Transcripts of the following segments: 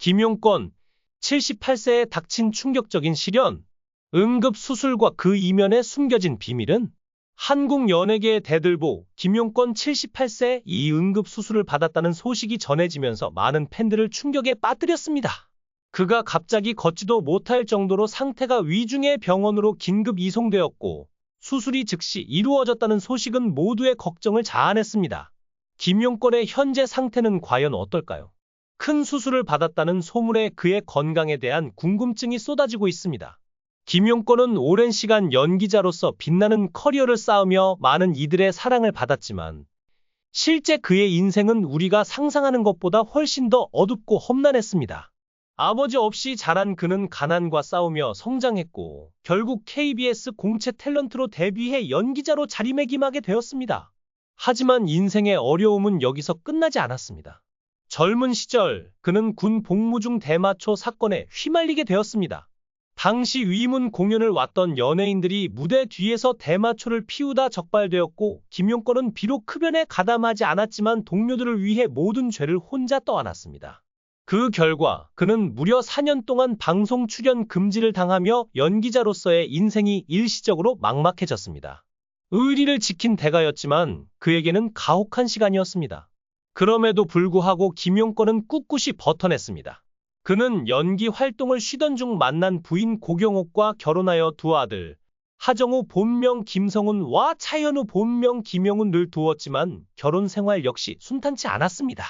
김용권, 78세에 닥친 충격적인 시련, 응급수술과 그 이면에 숨겨진 비밀은? 한국 연예계의 대들보 김용권 78세 이 응급수술을 받았다는 소식이 전해지면서 많은 팬들을 충격에 빠뜨렸습니다. 그가 갑자기 걷지도 못할 정도로 상태가 위중해 병원으로 긴급 이송되었고 수술이 즉시 이루어졌다는 소식은 모두의 걱정을 자아냈습니다. 김용권의 현재 상태는 과연 어떨까요? 큰 수술을 받았다는 소문에 그의 건강에 대한 궁금증이 쏟아지고 있습니다. 김용권은 오랜 시간 연기자로서 빛나는 커리어를 쌓으며 많은 이들의 사랑을 받았지만 실제 그의 인생은 우리가 상상하는 것보다 훨씬 더 어둡고 험난했습니다. 아버지 없이 자란 그는 가난과 싸우며 성장했고 결국 KBS 공채 탤런트로 데뷔해 연기자로 자리매김하게 되었습니다. 하지만 인생의 어려움은 여기서 끝나지 않았습니다. 젊은 시절 그는 군 복무 중 대마초 사건에 휘말리게 되었습니다. 당시 위문 공연을 왔던 연예인들이 무대 뒤에서 대마초를 피우다 적발되었고 김용권은 비록 흡연에 가담하지 않았지만 동료들을 위해 모든 죄를 혼자 떠안았습니다. 그 결과 그는 무려 4년 동안 방송 출연 금지를 당하며 연기자로서의 인생이 일시적으로 막막해졌습니다. 의리를 지킨 대가였지만 그에게는 가혹한 시간이었습니다. 그럼에도 불구하고 김용권은 꿋꿋이 버텨냈습니다. 그는 연기 활동을 쉬던 중 만난 부인 고경옥과 결혼하여 두 아들, 하정우 본명 김성훈과 차현우 본명 김영훈을 두었지만 결혼 생활 역시 순탄치 않았습니다.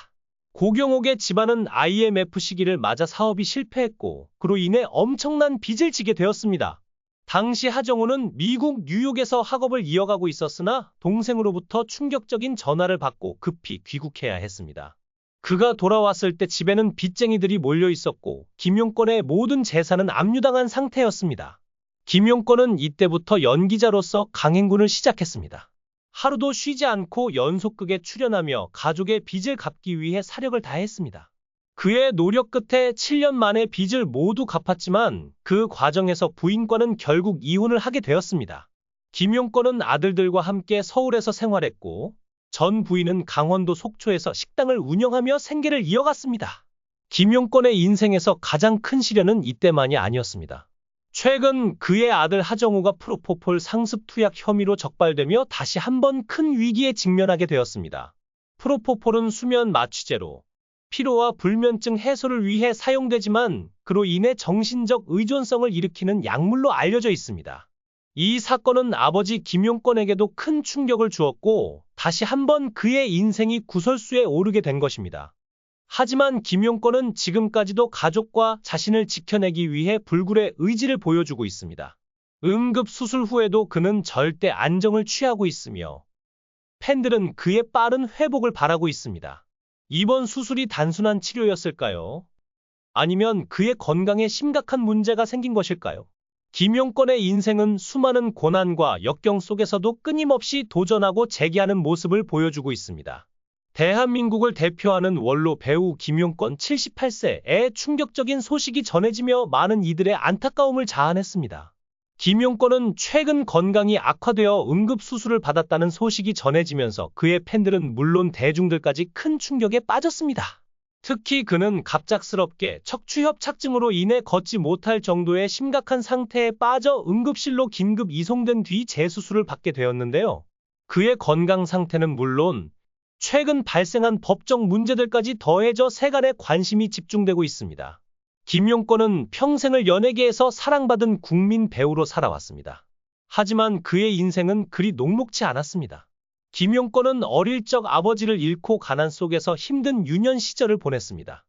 고경옥의 집안은 IMF 시기를 맞아 사업이 실패했고 그로 인해 엄청난 빚을 지게 되었습니다. 당시 하정우는 미국 뉴욕에서 학업을 이어가고 있었으나 동생으로부터 충격적인 전화를 받고 급히 귀국해야 했습니다. 그가 돌아왔을 때 집에는 빚쟁이들이 몰려 있었고 김용권의 모든 재산은 압류당한 상태였습니다. 김용권은 이때부터 연기자로서 강행군을 시작했습니다. 하루도 쉬지 않고 연속극에 출연하며 가족의 빚을 갚기 위해 사력을 다했습니다. 그의 노력 끝에 7년 만에 빚을 모두 갚았지만 그 과정에서 부인과는 결국 이혼을 하게 되었습니다. 김용권은 아들들과 함께 서울에서 생활했고 전 부인은 강원도 속초에서 식당을 운영하며 생계를 이어갔습니다. 김용권의 인생에서 가장 큰 시련은 이때만이 아니었습니다. 최근 그의 아들 하정우가 프로포폴 상습 투약 혐의로 적발되며 다시 한번 큰 위기에 직면하게 되었습니다. 프로포폴은 수면 마취제로 피로와 불면증 해소를 위해 사용되지만 그로 인해 정신적 의존성을 일으키는 약물로 알려져 있습니다. 이 사건은 아버지 김용권에게도 큰 충격을 주었고 다시 한번 그의 인생이 구설수에 오르게 된 것입니다. 하지만 김용권은 지금까지도 가족과 자신을 지켜내기 위해 불굴의 의지를 보여주고 있습니다. 응급수술 후에도 그는 절대 안정을 취하고 있으며 팬들은 그의 빠른 회복을 바라고 있습니다. 이번 수술이 단순한 치료였을까요? 아니면 그의 건강에 심각한 문제가 생긴 것일까요? 김용권의 인생은 수많은 고난과 역경 속에서도 끊임없이 도전하고 재기하는 모습을 보여주고 있습니다. 대한민국을 대표하는 원로 배우 김용권 78세의 충격적인 소식이 전해지며 많은 이들의 안타까움을 자아냈습니다. 김용권은 최근 건강이 악화되어 응급수술을 받았다는 소식이 전해지면서 그의 팬들은 물론 대중들까지 큰 충격에 빠졌습니다. 특히 그는 갑작스럽게 척추협착증으로 인해 걷지 못할 정도의 심각한 상태에 빠져 응급실로 긴급 이송된 뒤 재수술을 받게 되었는데요. 그의 건강 상태는 물론 최근 발생한 법적 문제들까지 더해져 세간의 관심이 집중되고 있습니다. 김용권은 평생을 연예계에서 사랑받은 국민 배우로 살아왔습니다. 하지만 그의 인생은 그리 녹록지 않았습니다. 김용권은 어릴 적 아버지를 잃고 가난 속에서 힘든 유년 시절을 보냈습니다.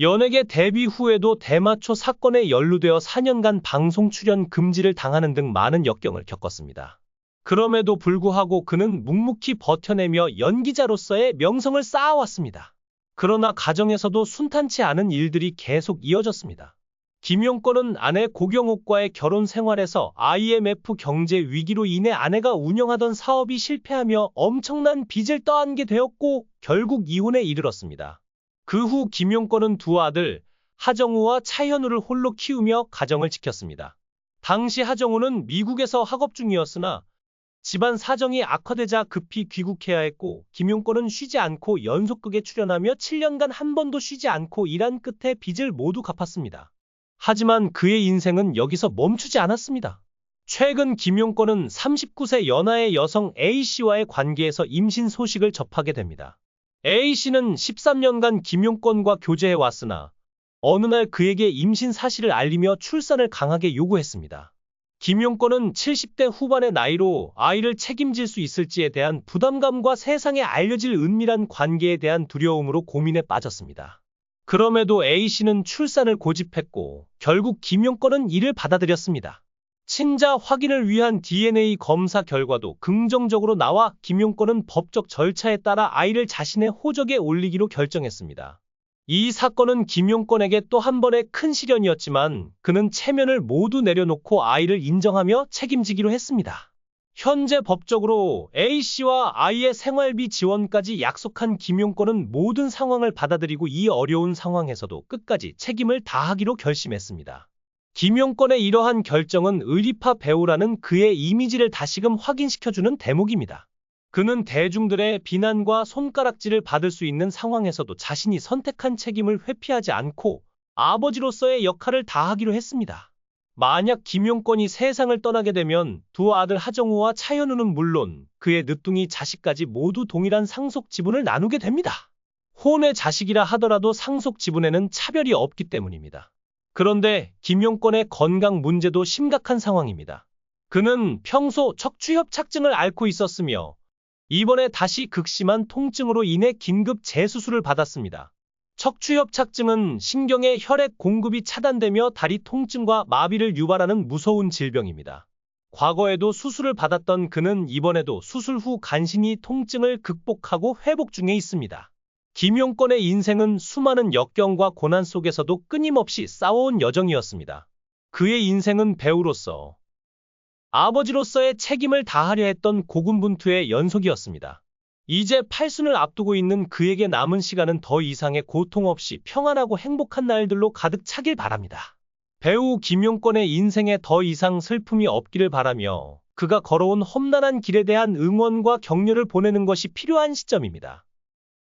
연예계 데뷔 후에도 대마초 사건에 연루되어 4년간 방송 출연 금지를 당하는 등 많은 역경을 겪었습니다. 그럼에도 불구하고 그는 묵묵히 버텨내며 연기자로서의 명성을 쌓아왔습니다. 그러나 가정에서도 순탄치 않은 일들이 계속 이어졌습니다. 김용권은 아내 고경옥과의 결혼 생활에서 IMF 경제 위기로 인해 아내가 운영하던 사업이 실패하며 엄청난 빚을 떠안게 되었고 결국 이혼에 이르렀습니다. 그 후 김용권은 두 아들, 하정우와 차현우를 홀로 키우며 가정을 지켰습니다. 당시 하정우는 미국에서 학업 중이었으나 집안 사정이 악화되자 급히 귀국해야 했고 김용권은 쉬지 않고 연속극에 출연하며 7년간 한 번도 쉬지 않고 일한 끝에 빚을 모두 갚았습니다. 하지만 그의 인생은 여기서 멈추지 않았습니다. 최근 김용권은 39세 연하의 여성 A씨와의 관계에서 임신 소식을 접하게 됩니다. A씨는 13년간 김용권과 교제해 왔으나 어느 날 그에게 임신 사실을 알리며 출산을 강하게 요구했습니다. 김용권은 70대 후반의 나이로 아이를 책임질 수 있을지에 대한 부담감과 세상에 알려질 은밀한 관계에 대한 두려움으로 고민에 빠졌습니다. 그럼에도 A씨는 출산을 고집했고 결국 김용권은 이를 받아들였습니다. 친자 확인을 위한 DNA 검사 결과도 긍정적으로 나와 김용권은 법적 절차에 따라 아이를 자신의 호적에 올리기로 결정했습니다. 이 사건은 김용권에게 또 한 번의 큰 시련이었지만 그는 체면을 모두 내려놓고 아이를 인정하며 책임지기로 했습니다. 현재 법적으로 A씨와 아이의 생활비 지원까지 약속한 김용권은 모든 상황을 받아들이고 이 어려운 상황에서도 끝까지 책임을 다하기로 결심했습니다. 김용권의 이러한 결정은 의리파 배우라는 그의 이미지를 다시금 확인시켜주는 대목입니다. 그는 대중들의 비난과 손가락질을 받을 수 있는 상황에서도 자신이 선택한 책임을 회피하지 않고 아버지로서의 역할을 다하기로 했습니다. 만약 김용권이 세상을 떠나게 되면 두 아들 하정우와 차현우는 물론 그의 늦둥이 자식까지 모두 동일한 상속 지분을 나누게 됩니다. 혼의 자식이라 하더라도 상속 지분에는 차별이 없기 때문입니다. 그런데 김용권의 건강 문제도 심각한 상황입니다. 그는 평소 척추협착증을 앓고 있었으며 이번에 다시 극심한 통증으로 인해 긴급 재수술을 받았습니다. 척추협착증은 신경의 혈액 공급이 차단되며 다리 통증과 마비를 유발하는 무서운 질병입니다. 과거에도 수술을 받았던 그는 이번에도 수술 후 간신히 통증을 극복하고 회복 중에 있습니다. 김용권의 인생은 수많은 역경과 고난 속에서도 끊임없이 싸워온 여정이었습니다. 그의 인생은 배우로서, 아버지로서의 책임을 다하려 했던 고군분투의 연속이었습니다. 이제 팔순을 앞두고 있는 그에게 남은 시간은 더 이상의 고통 없이 평안하고 행복한 날들로 가득 차길 바랍니다. 배우 김용권의 인생에 더 이상 슬픔이 없기를 바라며 그가 걸어온 험난한 길에 대한 응원과 격려를 보내는 것이 필요한 시점입니다.